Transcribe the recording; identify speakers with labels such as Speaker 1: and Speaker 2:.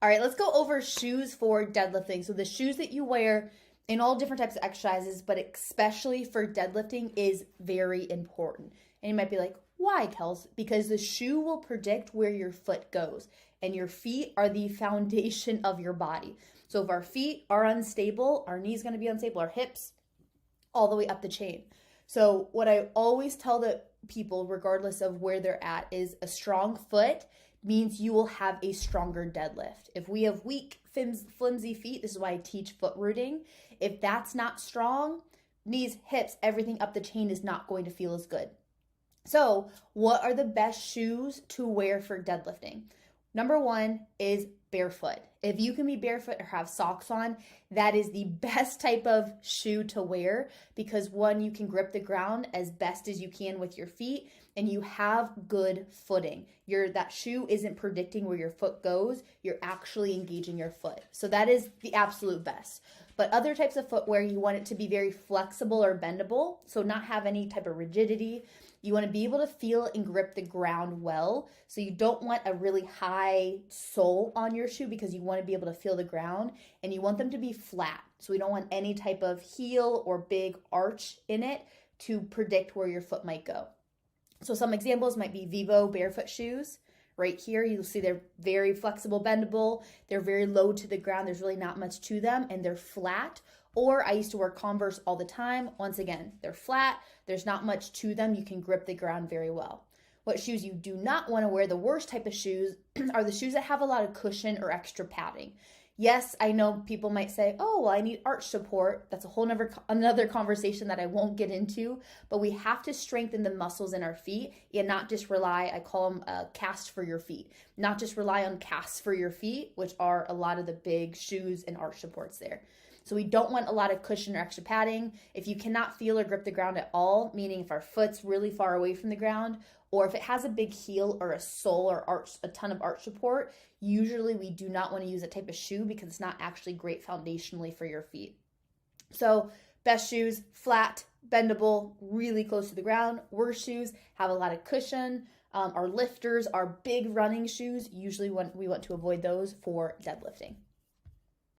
Speaker 1: All right, let's go over shoes for deadlifting. So the shoes that you wear in all different types of exercises, but especially for deadlifting, is very important. And you might be like, why, Kels? Because the shoe will predict where your foot goes, and your feet are the foundation of your body. So if our feet are unstable, our knees going to be unstable, our hips, all the way up the chain. So what I always tell the people, regardless of where they're at, is a strong foot means you will have a stronger deadlift. If we have weak, flimsy feet, this is why I teach foot rooting. If that's not strong, knees, hips, everything up the chain is not going to feel as good. So what are the best shoes to wear for deadlifting? Number one is barefoot. If you can be barefoot or have socks on, that is the best type of shoe to wear because one, you can grip the ground as best as you can with your feet and you have good footing. That shoe isn't predicting where your foot goes, you're actually engaging your foot. So that is the absolute best. But other types of footwear, you want it to be very flexible or bendable, so not have any type of rigidity. You want to be able to feel and grip the ground well. So you don't want a really high sole on your shoe because you want to be able to feel the ground and you want them to be flat. So we don't want any type of heel or big arch in it to predict where your foot might go. So some examples might be Vivo barefoot shoes. Right here, you'll see they're very flexible, bendable. They're very low to the ground. There's really not much to them and they're flat. Or I used to wear Converse all the time. Once again, they're flat. There's not much to them. You can grip the ground very well. What shoes you do not want to wear, the worst type of shoes, are the shoes that have a lot of cushion or extra padding. Yes, I know people might say, oh, well, I need arch support. That's a whole another conversation that I won't get into, but we have to strengthen the muscles in our feet and not just rely, I call them cast for your feet, not just rely on casts for your feet, which are a lot of the big shoes and arch supports there. So we don't want a lot of cushion or extra padding. If you cannot feel or grip the ground at all, meaning if our foot's really far away from the ground, or if it has a big heel or a sole or arch, a ton of arch support, usually we do not want to use that type of shoe because it's not actually great foundationally for your feet. So best shoes, flat, bendable, really close to the ground. Worst shoes have a lot of cushion. Our lifters, our big running shoes, usually we want to avoid those for deadlifting.